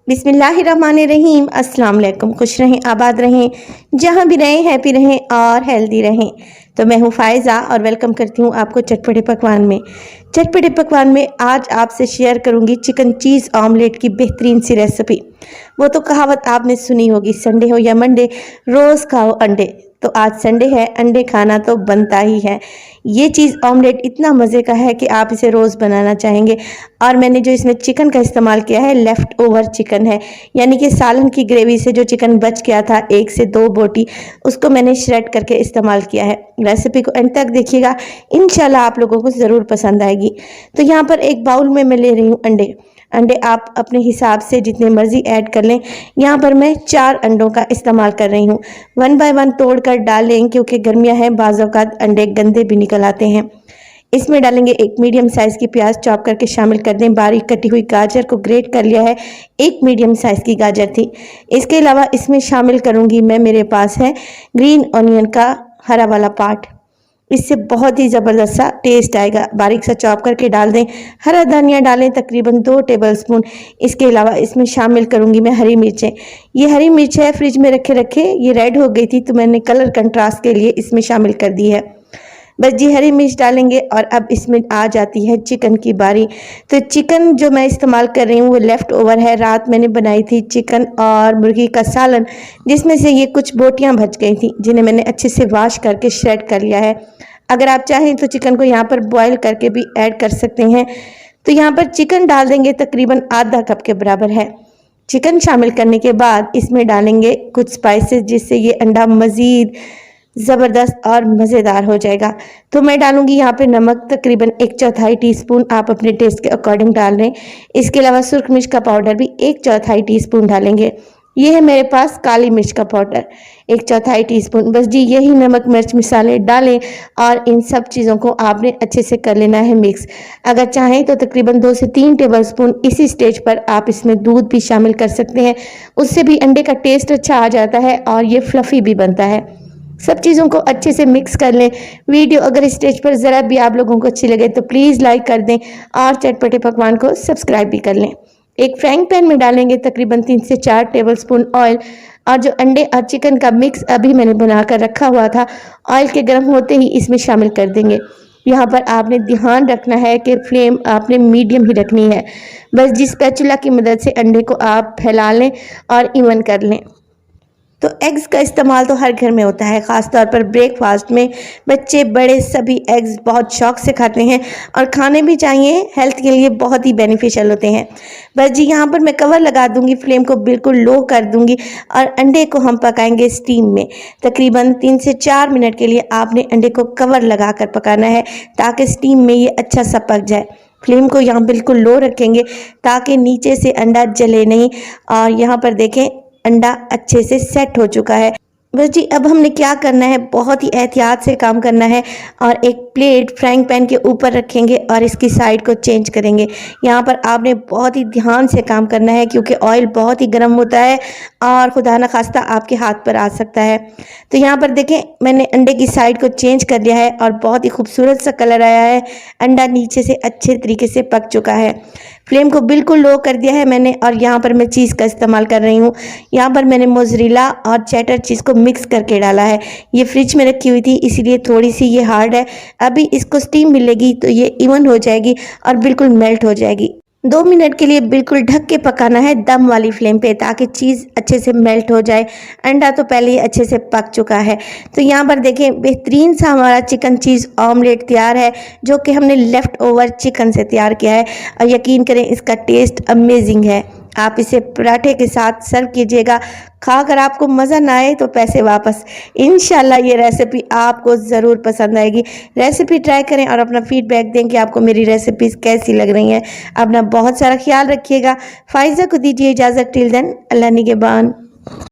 बिस्मिल्लाहिर्रहमानिर्रहीम। अस्सलाम वालेकुम। खुश रहें, आबाद रहें, जहाँ भी रहें हैप्पी रहें और हेल्दी रहें। तो मैं हूँ फ़ायज़ा और वेलकम करती हूँ आपको चटपटे पकवान में। चटपटे पकवान में आज आपसे शेयर करूँगी चिकन चीज़ ऑमलेट की बेहतरीन सी रेसिपी। वो तो कहावत आपने सुनी होगी, संडे हो या मंडे रोज़ खाओ अंडे। तो आज संडे है, अंडे खाना तो बनता ही है। ये चीज़ ऑमलेट इतना मज़े का है कि आप इसे रोज़ बनाना चाहेंगे। और मैंने जो इसमें चिकन का इस्तेमाल किया है, लेफ़्ट ओवर चिकन है, यानी कि सालन की ग्रेवी से जो चिकन बच गया था 1 से 2 बोटी, उसको मैंने श्रेड करके इस्तेमाल किया है। रेसिपी को एंड तक देखिएगा, इंशाल्लाह आप लोगों को ज़रूर पसंद आएगी। तो यहाँ पर एक बाउल में मैं ले रही हूँ अंडे। अंडे आप अपने हिसाब से जितने मर्ज़ी ऐड कर लें। यहाँ पर मैं 4 अंडों का इस्तेमाल कर रही हूँ। 1 बाय 1 तोड़ कर डालें, क्योंकि गर्मियाँ हैं, बाज़ औक़ात अंडे गंदे भी निकल आते हैं। इसमें डालेंगे एक मीडियम साइज़ की प्याज चॉप करके शामिल कर दें। बारीक कटी हुई गाजर को ग्रेट कर लिया है, एक मीडियम साइज़ की गाजर थी। इसके अलावा इसमें शामिल करूँगी मैं, मेरे पास है ग्रीन ऑनियन का हरा वाला पार्ट। इससे बहुत ही ज़बरदस्त सा टेस्ट आएगा। बारीक सा चॉप करके डाल दें। हरा धनिया डालें तकरीबन 2 टेबलस्पून। इसके अलावा इसमें शामिल करूँगी मैं हरी मिर्चें। ये हरी मिर्च है, फ्रिज में रखे रखे ये रेड हो गई थी, तो मैंने कलर कंट्रास्ट के लिए इसमें शामिल कर दी है। बस जी हरी मिर्च डालेंगे और अब इसमें आ जाती है चिकन की बारी। तो चिकन जो मैं इस्तेमाल कर रही हूँ वो लेफ़्ट ओवर है। रात मैंने बनाई थी चिकन और मुर्गी का सालन, जिसमें से ये कुछ बोटियाँ बच गई थी, जिन्हें मैंने अच्छे से वॉश करके श्रेड कर लिया है। अगर आप चाहें तो चिकन को यहाँ पर बॉयल करके भी ऐड कर सकते हैं। तो यहाँ पर चिकन डाल देंगे, तकरीबन आधा कप के बराबर है। चिकन शामिल करने के बाद इसमें डालेंगे कुछ स्पाइसेस, जिससे ये अंडा मज़ीद ज़बरदस्त और मज़ेदार हो जाएगा। तो मैं डालूंगी यहाँ पे नमक, तकरीबन 1/4 टीस्पून, आप अपने टेस्ट के अकॉर्डिंग डाल लें। इसके अलावा सुर्ख मिर्च का पाउडर भी 1/4 टीस्पून डालेंगे। ये है मेरे पास काली मिर्च का पाउडर 1/4 टीस्पून। बस जी यही नमक मिर्च मसाले डालें और इन सब चीज़ों को आपने अच्छे से कर लेना है मिक्स। अगर चाहें तो तकरीबन 2 से 3 टेबलस्पून इसी स्टेज पर आप इसमें दूध भी शामिल कर सकते हैं। उससे भी अंडे का टेस्ट अच्छा आ जाता है और ये फ्लफ़ी भी बनता है। सब चीज़ों को अच्छे से मिक्स कर लें। वीडियो अगर स्टेज पर ज़रा भी आप लोगों को अच्छी लगे तो प्लीज़ लाइक कर दें और चटपटे पकवान को सब्सक्राइब भी कर लें। एक फ्राइंग पैन में डालेंगे तकरीबन 3 से 4 टेबलस्पून ऑयल, और जो अंडे और चिकन का मिक्स अभी मैंने बनाकर रखा हुआ था, ऑयल के गर्म होते ही इसमें शामिल कर देंगे। यहाँ पर आपने ध्यान रखना है कि फ्लेम आपने मीडियम ही रखनी है। बस जिस स्पैचुला की मदद से अंडे को आप फैला लें और इवन कर लें। तो एग्स का इस्तेमाल तो हर घर में होता है, ख़ास तौर पर ब्रेकफास्ट में बच्चे बड़े सभी एग्स बहुत शौक से खाते हैं और खाने भी चाहिए, हेल्थ के लिए बहुत ही बेनिफिशियल होते हैं। बस जी यहाँ पर मैं कवर लगा दूंगी, फ्लेम को बिल्कुल लो कर दूंगी और अंडे को हम पकाएंगे स्टीम में। तकरीबन 3 से 4 मिनट के लिए आपने अंडे को कवर लगा कर पकाना है, ताकि स्टीम में ये अच्छा सा पक जाए। फ्लेम को यहाँ बिल्कुल लो रखेंगे ताकि नीचे से अंडा जले नहीं। और यहाँ पर देखें अंडा अच्छे से सेट हो चुका है। बस जी अब हमने क्या करना है, बहुत ही एहतियात से काम करना है और एक प्लेट फ्राइंग पैन के ऊपर रखेंगे और इसकी साइड को चेंज करेंगे। यहाँ पर आपने बहुत ही ध्यान से काम करना है, क्योंकि ऑयल बहुत ही गर्म होता है और खुदा न खास्ता आपके हाथ पर आ सकता है। तो यहाँ पर देखें मैंने अंडे की साइड को चेंज कर लिया है और बहुत ही खूबसूरत सा कलर आया है। अंडा नीचे से अच्छे तरीके से पक चुका है। फ्लेम को बिल्कुल लो कर दिया है मैंने और यहाँ पर मैं चीज़ का इस्तेमाल कर रही हूँ। यहाँ पर मैंने मोज़रेला और चेडर चीज़ को मिक्स करके डाला है। ये फ्रिज में रखी हुई थी, इसीलिए थोड़ी सी ये हार्ड है। अभी इसको स्टीम मिलेगी तो ये इवन हो जाएगी और बिल्कुल मेल्ट हो जाएगी। 2 मिनट के लिए बिल्कुल ढक के पकाना है दम वाली फ्लेम पे, ताकि चीज़ अच्छे से मेल्ट हो जाए। अंडा तो पहले ही अच्छे से पक चुका है। तो यहाँ पर देखें बेहतरीन सा हमारा चिकन चीज़ ऑमलेट तैयार है, जो कि हमने लेफ़्ट ओवर चिकन से तैयार किया है। और यकीन करें इसका टेस्ट अमेजिंग है। आप इसे पराठे के साथ सर्व कीजिएगा। खाकर आपको मज़ा ना आए तो पैसे वापस। इंशाल्लाह ये रेसिपी आपको ज़रूर पसंद आएगी। रेसिपी ट्राई करें और अपना फीडबैक दें कि आपको मेरी रेसिपीज़ कैसी लग रही हैं। अपना बहुत सारा ख्याल रखिएगा। फ़ायज़ा को दीजिए इजाज़त। टिल देन, अल्लाह निगहबान।